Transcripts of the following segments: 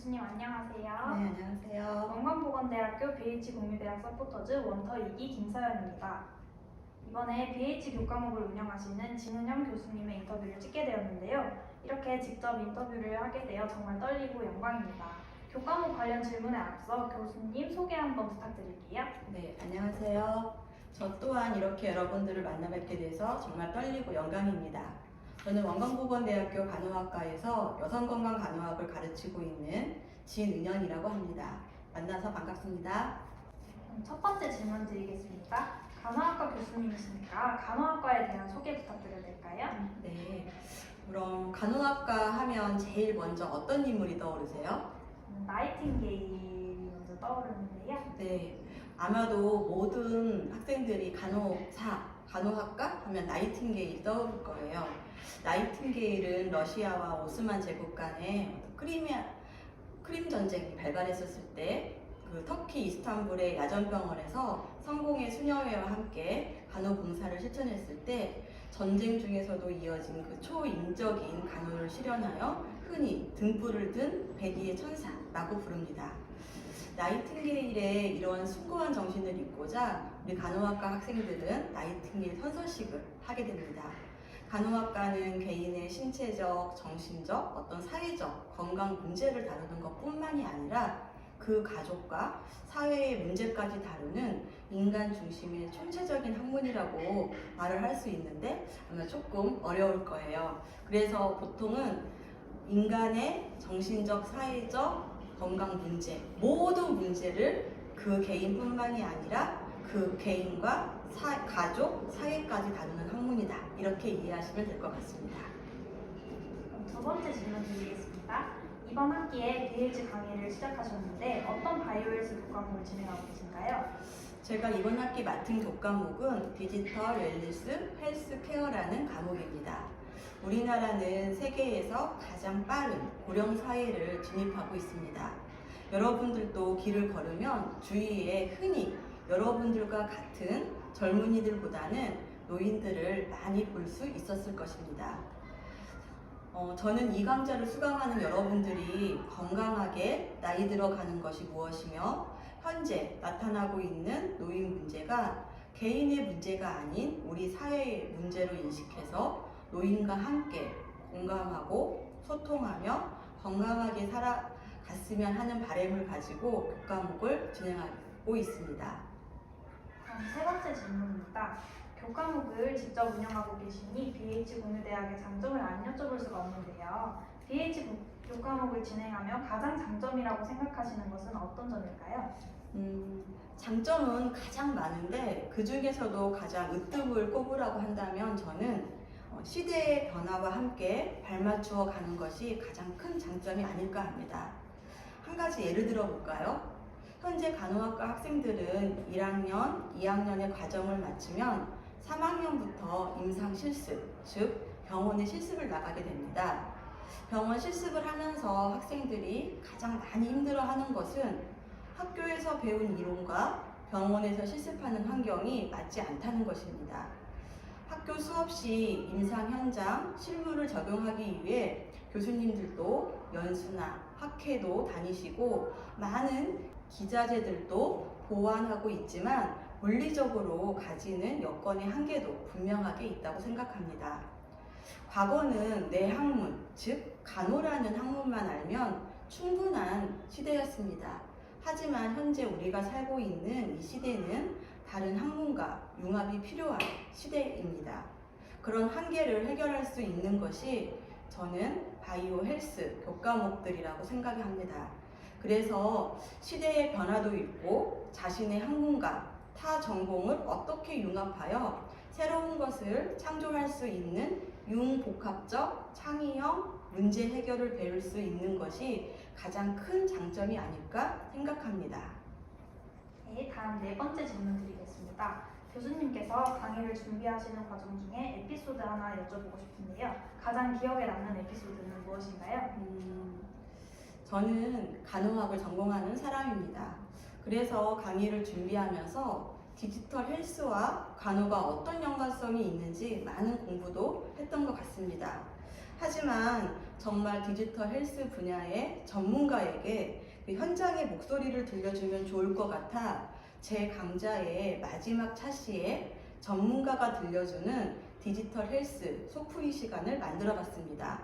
교수님 안녕하세요. 네, 안녕하세요. 원광보건대학교 BH공유대학 서포터즈 원터 2기 김서연입니다. 이번에 BH 교과목을 운영하시는 진은영 교수님의 인터뷰를 찍게 되었는데요. 이렇게 직접 인터뷰를 하게 되어 정말 떨리고 영광입니다. 교과목 관련 질문에 앞서 교수님 소개 한번 부탁드릴게요. 네, 안녕하세요. 저 또한 이렇게 여러분들을 만나 뵙게 돼서 정말 떨리고 영광입니다. 저는 원광보건대학교 간호학과에서 여성건강간호학을 가르치고 있는 진은연이라고 합니다. 만나서 반갑습니다. 첫 번째 질문 드리겠습니다. 간호학과 교수님이시니까 간호학과에 대한 소개 부탁드려도 될까요? 네, 그럼 간호학과 하면 제일 먼저 어떤 인물이 떠오르세요? 나이팅게일이 먼저 떠오르는데요. 네, 아마도 모든 학생들이 간호학과 하면 나이팅게일 떠오를 거예요. 나이팅게일은 러시아와 오스만 제국 간의 크림 전쟁이 발발했었을 때 그 터키 이스탄불의 야전병원에서 성공의 수녀회와 함께 간호봉사를 실천했을 때 전쟁 중에서도 이어진 그 초인적인 간호를 실현하여 흔히 등불을 든 백의의 천사라고 부릅니다. 나이팅게일의 이러한 숭고한 정신을 잇고자 우리 간호학과 학생들은 나이팅게일 선서식을 하게 됩니다. 간호학과는 개인의 신체적, 정신적, 어떤 사회적 건강 문제를 다루는 것뿐만이 아니라 그 가족과 사회의 문제까지 다루는 인간 중심의 총체적인 학문이라고 말을 할 수 있는데 아마 조금 어려울 거예요. 그래서 보통은 인간의 정신적, 사회적, 건강 문제, 모든 문제를 그 개인뿐만이 아니라 그 개인과 가족, 사회까지 다루는 학문이다. 이렇게 이해하시면 될 것 같습니다. 두 번째 질문 드리겠습니다. 이번 학기에 BH 강의를 시작하셨는데 어떤 바이오헬스 교과목을 진행하고 계신가요? 제가 이번 학기 맡은 교과목은 디지털 웰니스 헬스케어라는 과목입니다. 우리나라는 세계에서 가장 빠른 고령 사회를 진입하고 있습니다. 여러분들도 길을 걸으면 주위에 흔히 여러분들과 같은 젊은이들보다는 노인들을 많이 볼 수 있었을 것입니다. 저는 이 강좌를 수강하는 여러분들이 건강하게 나이 들어가는 것이 무엇이며 현재 나타나고 있는 노인 문제가 개인의 문제가 아닌 우리 사회의 문제로 인식해서 노인과 함께 공감하고 소통하며 건강하게 살아갔으면 하는 바람을 가지고 교과목을 진행하고 있습니다. 세 번째 질문입니다. 교과목을 직접 운영하고 계시니 BH공유대학의 장점을 안 여쭤볼 수가 없는데요. BH 교과목을 진행하며 가장 장점이라고 생각하시는 것은 어떤 점일까요? 장점은 가장 많은데 그 중에서도 가장 으뜸을 꼽으라고 한다면 저는 시대의 변화와 함께 발맞추어 가는 것이 가장 큰 장점이 아닐까 합니다. 한 가지 예를 들어 볼까요? 현재 간호학과 학생들은 1학년, 2학년의 과정을 마치면 3학년부터 임상 실습, 즉 병원에 실습을 나가게 됩니다. 병원 실습을 하면서 학생들이 가장 많이 힘들어하는 것은 학교에서 배운 이론과 병원에서 실습하는 환경이 맞지 않다는 것입니다. 학교 수업 시 임상 현장 실무를 적용하기 위해 교수님들도 연수나 학회도 다니시고 많은 기자재들도 보완하고 있지만 물리적으로 가지는 여건의 한계도 분명하게 있다고 생각합니다. 과거는 내 학문, 즉 간호라는 학문만 알면 충분한 시대였습니다. 하지만 현재 우리가 살고 있는 이 시대는 다른 학문과 융합이 필요한 시대입니다. 그런 한계를 해결할 수 있는 것이 저는 바이오 헬스 교과목들이라고 생각합니다. 그래서 시대의 변화도 있고 자신의 학문과 타 전공을 어떻게 융합하여 새로운 것을 창조할 수 있는 융복합적 창의형 문제 해결을 배울 수 있는 것이 가장 큰 장점이 아닐까 생각합니다. 네, 다음 네 번째 질문 드리겠습니다. 교수님께서 강의를 준비하시는 과정 중에 에피소드 하나 여쭤보고 싶은데요. 가장 기억에 남는 에피소드는 무엇인가요? 저는 간호학을 전공하는 사람입니다. 그래서 강의를 준비하면서 디지털 헬스와 간호가 어떤 연관성이 있는지 많은 공부도 했던 것 같습니다. 하지만 정말 디지털 헬스 분야의 전문가에게 그 현장의 목소리를 들려주면 좋을 것 같아 제 강좌의 마지막 차시에 전문가가 들려주는 디지털 헬스 소프리 시간을 만들어 봤습니다.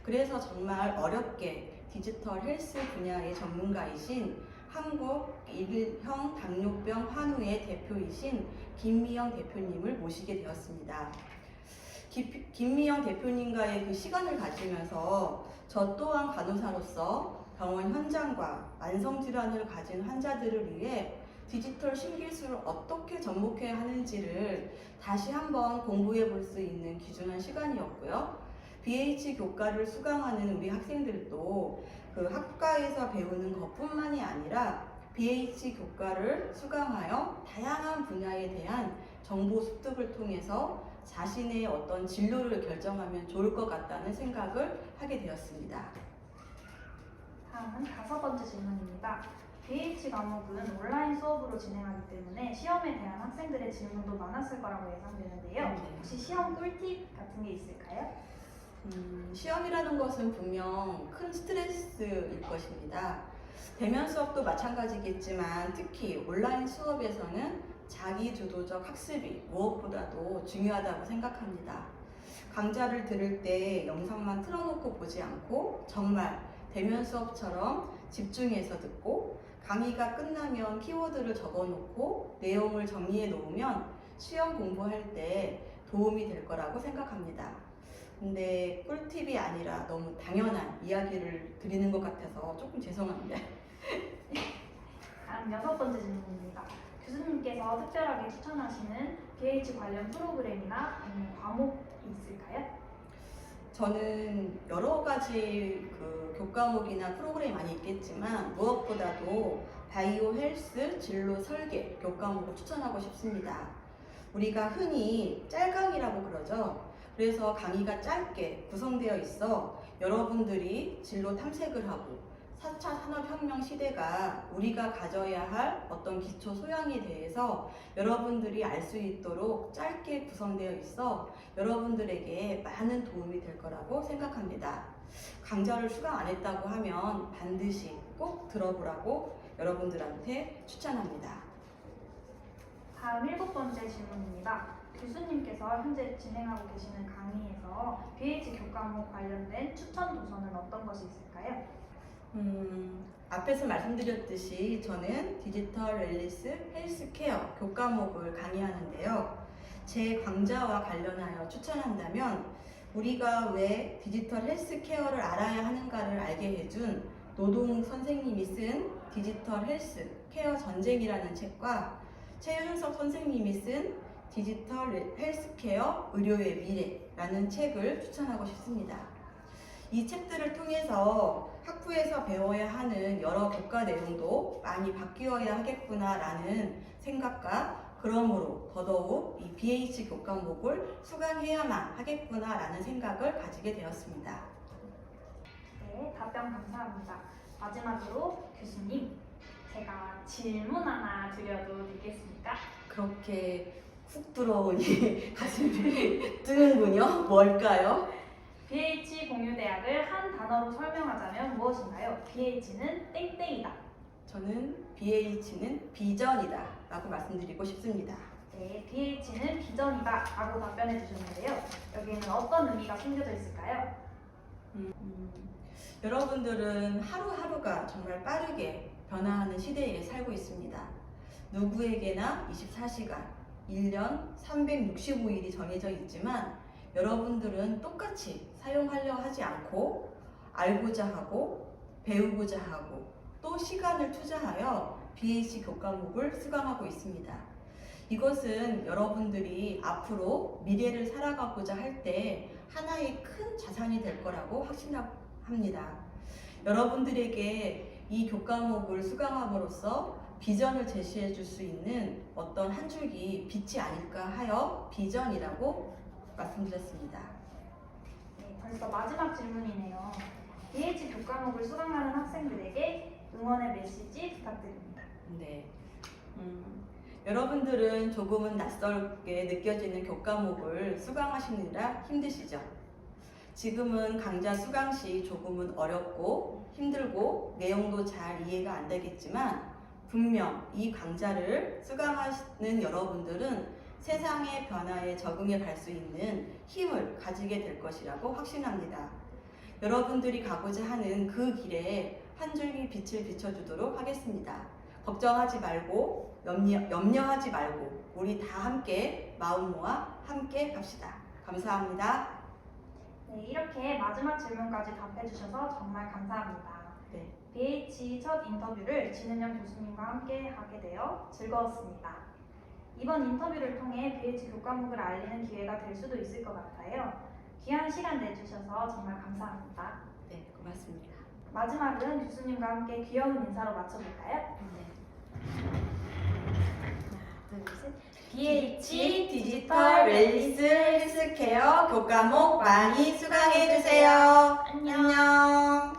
그래서 정말 어렵게 디지털 헬스 분야의 전문가이신 한국 일형 당뇨병 환우의 대표이신 김미영 대표님을 모시게 되었습니다. 김미영 대표님과의 그 시간을 가지면서 저 또한 간호사로서 병원 현장과 만성질환을 가진 환자들을 위해 디지털 신기술을 어떻게 접목해야 하는지를 다시 한번 공부해 볼 수 있는 귀중한 시간이었고요. BH 교과를 수강하는 우리 학생들도 그 학과에서 배우는 것뿐만이 아니라 BH 교과를 수강하여 다양한 분야에 대한 정보 습득을 통해서 자신의 어떤 진로를 결정하면 좋을 것 같다는 생각을 하게 되었습니다. 다음은 5번째 질문입니다. BH 과목은 온라인 수업으로 진행하기 때문에 시험에 대한 학생들의 질문도 많았을 거라고 예상되는데요. 네. 혹시 시험 꿀팁 같은 게 있을까요? 시험이라는 것은 분명 큰 스트레스일 것입니다. 대면 수업도 마찬가지겠지만 특히 온라인 수업에서는 자기 주도적 학습이 무엇보다도 중요하다고 생각합니다. 강좌를 들을 때 영상만 틀어놓고 보지 않고 정말 대면 수업처럼 집중해서 듣고 강의가 끝나면 키워드를 적어놓고 내용을 정리해 놓으면 시험 공부할 때 도움이 될 거라고 생각합니다. 근데 꿀팁이 아니라 너무 당연한 이야기를 드리는 것 같아서 조금 죄송합니다. 다음 6번째 질문입니다. 교수님께서 특별하게 추천하시는 BH 관련 프로그램이나 아니면 과목이 있을까요? 저는 여러 가지 그 교과목이나 프로그램이 많이 있겠지만 무엇보다도 바이오 헬스 진로 설계 교과목을 추천하고 싶습니다. 우리가 흔히 짤강이라고 그러죠. 그래서 강의가 짧게 구성되어 있어 여러분들이 진로 탐색을 하고 4차 산업혁명 시대가 우리가 가져야 할 어떤 기초 소양에 대해서 여러분들이 알 수 있도록 짧게 구성되어 있어 여러분들에게 많은 도움이 될 거라고 생각합니다. 강좌를 수강 안 했다고 하면 반드시 꼭 들어보라고 여러분들한테 추천합니다. 다음 7번째 질문입니다. 교수님께서 현재 진행하고 계시는 강의에서 BH 교과목 관련된 추천 도서는 어떤 것이 있을까요? 앞에서 말씀드렸듯이 저는 디지털 웰니스 헬스케어 교과목을 강의하는데요. 제 강좌와 관련하여 추천한다면 우리가 왜 디지털 헬스케어를 알아야 하는가를 알게 해준 노동욱 선생님이 쓴 디지털 헬스케어 전쟁이라는 책과 최윤석 선생님이 쓴 디지털 헬스케어 의료의 미래라는 책을 추천하고 싶습니다. 이 책들을 통해서 학부에서 배워야 하는 여러 교과 내용도 많이 바뀌어야 하겠구나라는 생각과 그러므로 더더욱 이 BH 교과목을 수강해야만 하겠구나라는 생각을 가지게 되었습니다. 네, 답변 감사합니다. 마지막으로 교수님, 제가 질문 하나 드려도 되겠습니까? 그렇게 훅 들어오니 가슴이 뜨는군요. 뭘까요? BH 공유대학을 한 단어로 설명하자면 무엇인가요? BH는 땡땡이다. 저는 BH는 비전이다 라고 말씀드리고 싶습니다. 네, BH는 비전이다 라고 답변해 주셨는데요. 여기에는 어떤 의미가 숨겨져 있을까요? 여러분들은 하루하루가 정말 빠르게 변화하는 시대에 살고 있습니다. 누구에게나 24시간, 1년 365일이 정해져 있지만 여러분들은 똑같이 사용하려 하지 않고 알고자 하고 배우고자 하고 또 시간을 투자하여 BH 교과목을 수강하고 있습니다. 이것은 여러분들이 앞으로 미래를 살아가고자 할 때 하나의 큰 자산이 될 거라고 확신합니다. 여러분들에게 이 교과목을 수강함으로써 비전을 제시해 줄 수 있는 어떤 한 줄기 빛이 아닐까 하여 비전이라고 말씀드렸습니다. 네, 벌써 마지막 질문이네요. BH 교과목을 수강하는 학생들에게 응원의 메시지 부탁드립니다. 네. 여러분들은 조금은 낯설게 느껴지는 교과목을 수강하시느라 힘드시죠? 지금은 강좌 수강 시 조금은 어렵고 힘들고 내용도 잘 이해가 안 되겠지만 분명 이 강좌를 수강하시는 여러분들은 세상의 변화에 적응해 갈 수 있는 힘을 가지게 될 것이라고 확신합니다. 여러분들이 가고자 하는 그 길에 한 줄기 빛을 비춰주도록 하겠습니다. 걱정하지 말고 염려하지 말고 우리 다 함께 마음 모아 함께 갑시다. 감사합니다. 네, 이렇게 마지막 질문까지 답해주셔서 정말 감사합니다. 네. BH 첫 인터뷰를 진은영 교수님과 함께 하게 되어 즐거웠습니다. 이번 인터뷰를 통해 BH 교과목을 알리는 기회가 될 수도 있을 것 같아요. 귀한 시간 내주셔서 정말 감사합니다. 네, 고맙습니다. 마지막은 교수님과 함께 귀여운 인사로 마쳐볼까요? 하나, 둘, 셋. BH 디지털 웰니스 헬스케어 교과목 많이 수강해주세요. 안녕.